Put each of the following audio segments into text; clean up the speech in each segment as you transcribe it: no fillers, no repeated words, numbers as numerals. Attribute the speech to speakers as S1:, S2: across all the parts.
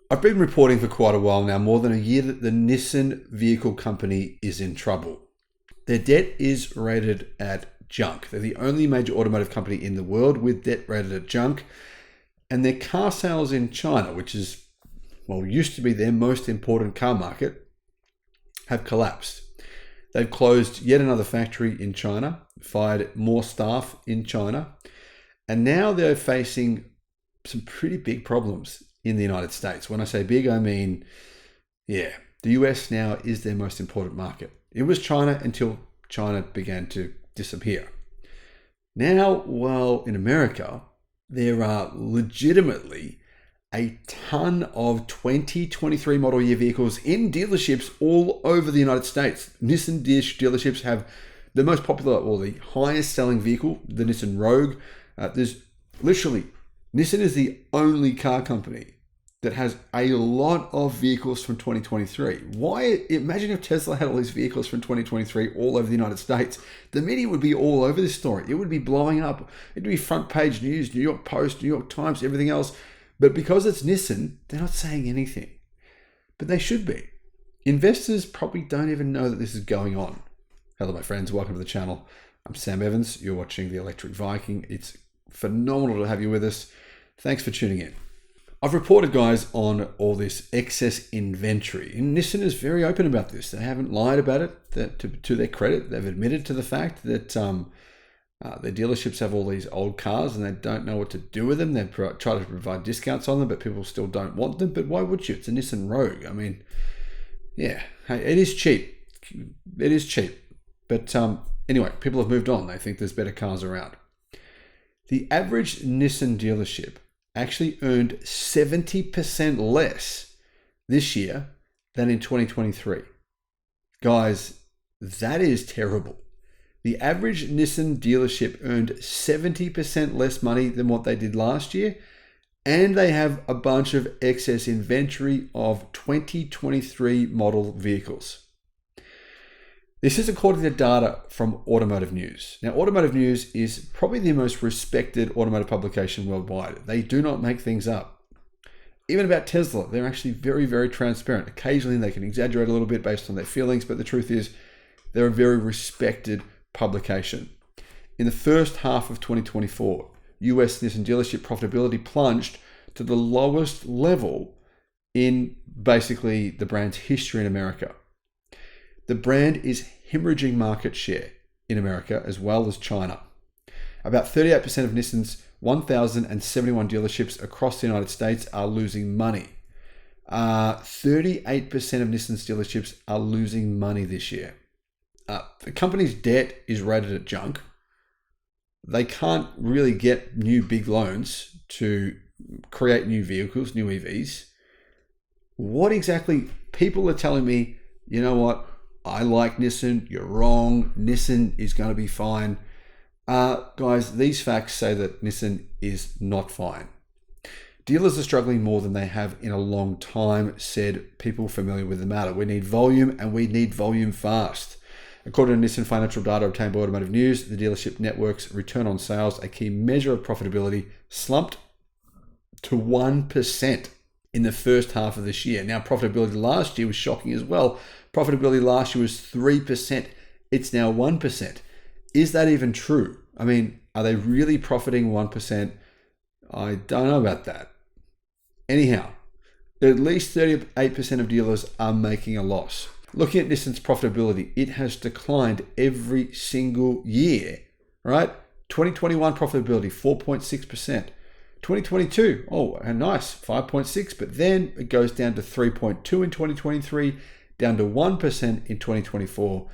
S1: I've been reporting for quite a while now, more than a year, that the Nissan vehicle company is in trouble. Their debt is rated at junk. They're the only major automotive company in the world with debt rated at junk. And their car sales in China, which is, well, used to be their most important car market, have collapsed. They've closed yet another factory in China, fired more staff in China, and now they're facing some pretty big problems in the United States. When I say big, I mean, the US now is their most important market. It was China until China began to disappear. Now, well, in America, there are legitimately a ton of 2023 model year vehicles in dealerships all over the United States. Nissan dealerships have the most popular or the highest selling vehicle, the Nissan Rogue. There's literally, Nissan is the only car company that has a lot of vehicles from 2023. Why? Imagine if Tesla had all these vehicles from 2023 all over the United States. The media would be all over this story. It would be blowing up. It'd be front page news, New York Post, New York Times, everything else. But because it's Nissan, they're not saying anything. But they should be. Investors probably don't even know that this is going on. Hello, my friends. Welcome to the channel. I'm Sam Evans. You're watching the Electric Viking. It's phenomenal to have you with us. Thanks for tuning in. I've reported, guys, on all this excess inventory. And Nissan is very open about this. They haven't lied about it. To their credit, they've admitted to the fact that their dealerships have all these old cars and they don't know what to do with them. They try to provide discounts on them, but people still don't want them. But why would you? It's a Nissan Rogue. I mean, hey, it is cheap. It is cheap. But anyway, people have moved on. They think there's better cars around. The average Nissan dealership actually earned 70% less this year than in 2023. Guys, that is terrible. The average Nissan dealership earned 70% less money than what they did last year, and they have a bunch of excess inventory of 2023 model vehicles. This is according to data from Automotive News. Now, Automotive News is probably the most respected automotive publication worldwide. They do not make things up. Even about Tesla, they're actually very, very transparent. Occasionally, they can exaggerate a little bit based on their feelings, but the truth is they're a very respected publication. In the first half of 2024, US Nissan dealership profitability plunged to the lowest level in basically the brand's history in America. The brand is hemorrhaging market share in America as well as China. About 38% of Nissan's 1,071 dealerships across the United States are losing money. 38% of Nissan's dealerships are losing money this year. The company's debt is rated at junk. They can't really get new big loans to create new vehicles, new EVs. What exactly? People are telling me, you know what? I like Nissan. You're wrong. Nissan is going to be fine. Guys, these facts say that Nissan is not fine. Dealers are struggling more than they have in a long time, said people familiar with the matter. We need volume, and we need volume fast. According to Nissan financial data obtained by Automotive News, the dealership network's return on sales, a key measure of profitability, slumped to 1% in the first half of this year. Now, profitability last year was shocking as well. Profitability last year was 3%. It's now 1%. Is that even true? I mean, are they really profiting 1%? I don't know about that. Anyhow, at least 38% of dealers are making a loss. Looking at Nissan's profitability, it has declined every single year, right? 2021 profitability, 4.6%. 2022, nice, 5.6%, but then it goes down to 3.2% in 2023, down to 1% in 2024,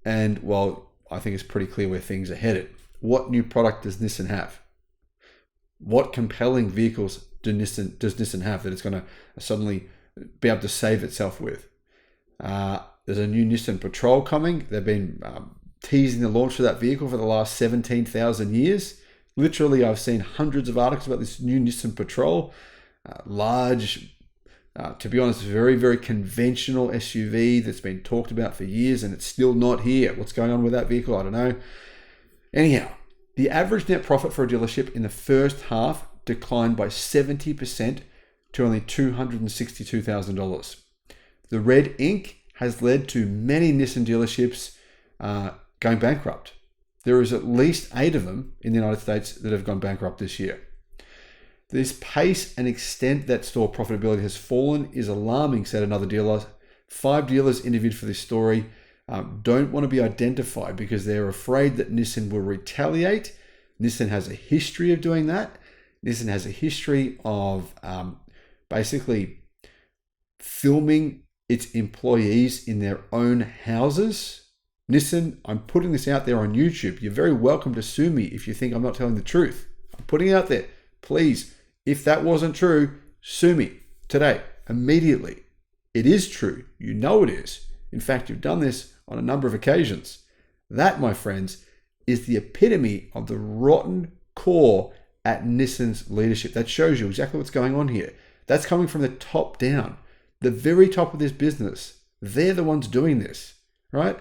S1: and well, I think it's pretty clear where things are headed. What new product does Nissan have? What compelling vehicles does Nissan have that it's going to suddenly be able to save itself with? There's a new Nissan Patrol coming. They've been teasing the launch of that vehicle for the last 17,000 years. Literally, I've seen hundreds of articles about this new Nissan Patrol. Large, to be honest, very, very conventional SUV that's been talked about for years, and it's still not here. What's going on with that vehicle? I don't know. Anyhow, the average net profit for a dealership in the first half declined by 70%, to only $262,000. The red ink has led to many Nissan dealerships going bankrupt. There is at least 8 of them in the United States that have gone bankrupt this year. This pace and extent that store profitability has fallen is alarming, said another dealer. 5 dealers interviewed for this story don't want to be identified because they're afraid that Nissan will retaliate. Nissan has a history of doing that. Nissan has a history of basically filming its employees in their own houses. Nissan, I'm putting this out there on YouTube. You're very welcome to sue me if you think I'm not telling the truth. I'm putting it out there. Please, if that wasn't true, sue me today, immediately. It is true. You know it is. In fact, you've done this on a number of occasions. That, my friends, is the epitome of the rotten core at Nissan's leadership. That shows you exactly what's going on here. That's coming from the top down, the very top of this business. They're the ones doing this, right?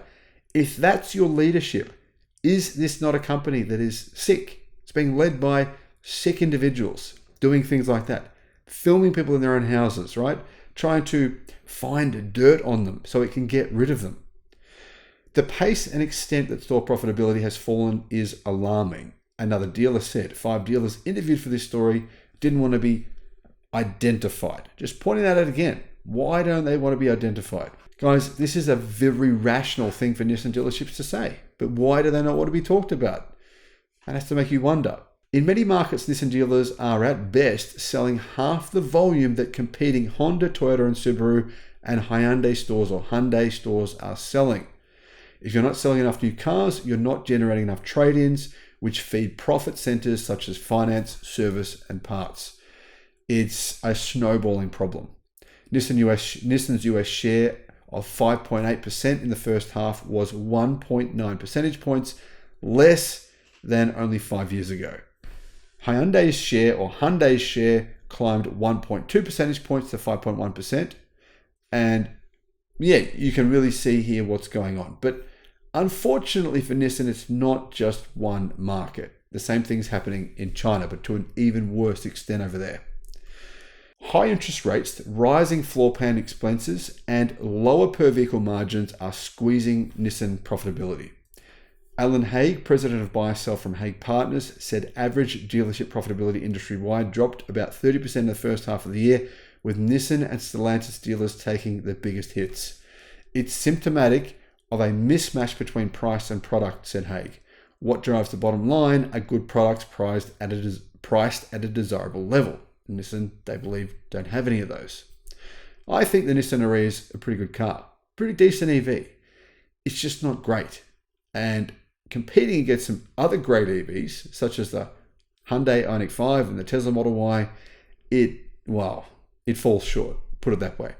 S1: If that's your leadership, is this not a company that is sick? It's being led by sick individuals doing things like that, filming people in their own houses, right? Trying to find dirt on them so it can get rid of them. The pace and extent that store profitability has fallen is alarming. Another dealer said. 5 dealers interviewed for this story didn't want to be identified. Just pointing that out again. Why don't they want to be identified? Guys, this is a very rational thing for Nissan dealerships to say, but why do they not want to be talked about? That has to make you wonder. In many markets, Nissan dealers are at best selling half the volume that competing Honda, Toyota, and Subaru and Hyundai stores are selling. If you're not selling enough new cars, you're not generating enough trade-ins, which feed profit centers such as finance, service, and parts. It's a snowballing problem. Nissan's US share of 5.8% in the first half was 1.9 percentage points less than only 5 years ago. Hyundai's share climbed 1.2 percentage points to 5.1%. And yeah, you can really see here what's going on. But unfortunately for Nissan, it's not just one market. The same thing's happening in China, but to an even worse extent over there. High interest rates, rising floor plan expenses, and lower per vehicle margins are squeezing Nissan profitability. Alan Haig, president of Buy Sell from Haig Partners, said average dealership profitability industry-wide dropped about 30% in the first half of the year, with Nissan and Stellantis dealers taking the biggest hits. It's symptomatic of a mismatch between price and product, said Haig. What drives the bottom line are good products priced at a desirable level. Nissan, they believe, don't have any of those. I think the Nissan Ariya is a pretty good car, pretty decent EV. It's just not great. And competing against some other great EVs, such as the Hyundai Ioniq 5 and the Tesla Model Y, it falls short, put it that way.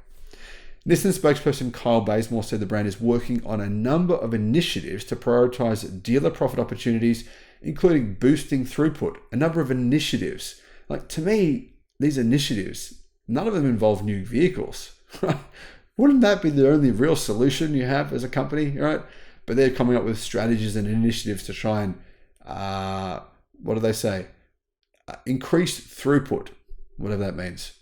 S1: Nissan spokesperson Kyle Bazemore said the brand is working on a number of initiatives to prioritize dealer profit opportunities, including boosting throughput. A number of initiatives. Like, to me, these initiatives, none of them involve new vehicles, right? Wouldn't that be the only real solution you have as a company, right? But they're coming up with strategies and initiatives to try and, increase throughput, whatever that means.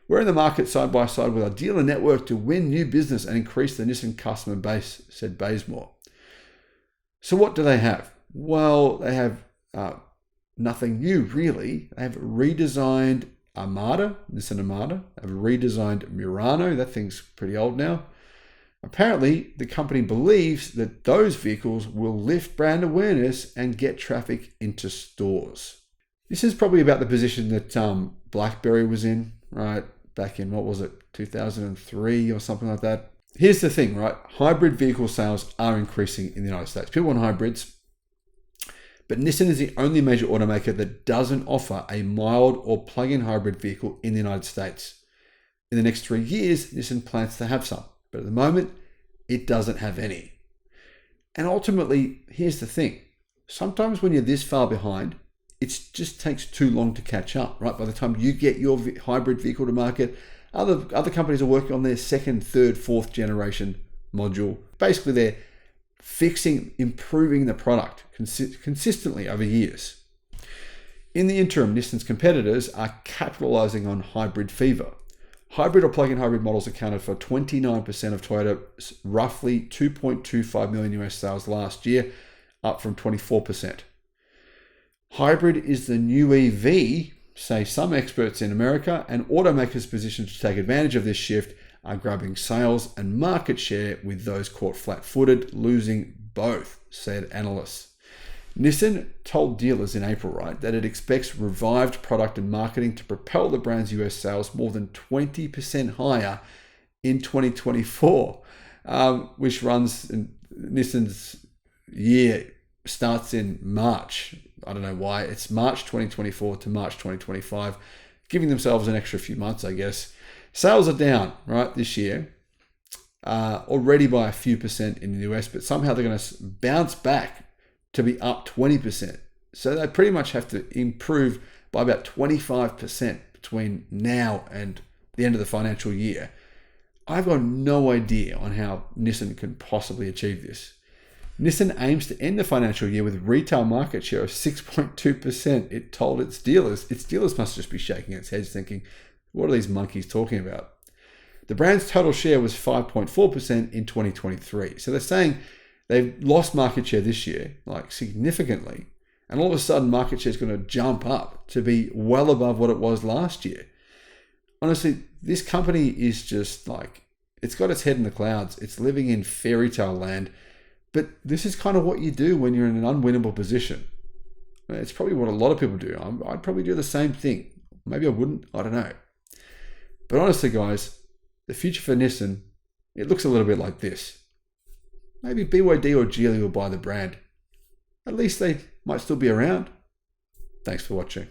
S1: We're in the market side by side with our dealer network to win new business and increase the Nissan customer base, said Bazemore. So what do they have? Well, they have nothing new, really. They have redesigned Nissan Armada. They have redesigned Murano. That thing's pretty old now. Apparently, the company believes that those vehicles will lift brand awareness and get traffic into stores. This is probably about the position that BlackBerry was in, right? Back in, 2003 or something like that. Here's the thing, right? Hybrid vehicle sales are increasing in the United States. People want hybrids. But Nissan is the only major automaker that doesn't offer a mild or plug-in hybrid vehicle in the United States. In the next 3 years, Nissan plans to have some. But at the moment, it doesn't have any. And ultimately, here's the thing. Sometimes when you're this far behind, it just takes too long to catch up, right? By the time you get your hybrid vehicle to market, other companies are working on their second, third, fourth generation module. Basically, they're improving the product consistently over years. In the interim, Nissan's competitors are capitalizing on hybrid fever. Hybrid or plug-in hybrid models accounted for 29% of Toyota's roughly 2.25 million US sales last year, up from 24%. Hybrid is the new EV, say some experts in America, and automakers positioned to take advantage of this shift are grabbing sales and market share, with those caught flat-footed losing both, said analysts. Nissan told dealers in April, right, that it expects revived product and marketing to propel the brand's US sales more than 20% higher in 2024, which runs in Nissan's year starts in March. I don't know why. It's March 2024 to March 2025, giving themselves an extra few months, I guess. Sales are down, right, this year, already by a few percent in the US, but somehow they're going to bounce back to be up 20%. So they pretty much have to improve by about 25% between now and the end of the financial year. I've got no idea on how Nissan can possibly achieve this. Nissan aims to end the financial year with retail market share of 6.2%, it told its dealers. Its dealers must just be shaking its heads thinking, what are these monkeys talking about? The brand's total share was 5.4% in 2023. So they're saying they've lost market share this year, like significantly, and all of a sudden market share is going to jump up to be well above what it was last year. Honestly, this company is just like, it's got its head in the clouds. It's living in fairy tale land, but this is kind of what you do when you're in an unwinnable position. It's probably what a lot of people do. I'd probably do the same thing. Maybe I wouldn't, I don't know. But honestly, guys, the future for Nissan, it looks a little bit like this. Maybe BYD or Geely will buy the brand. At least they might still be around. Thanks for watching.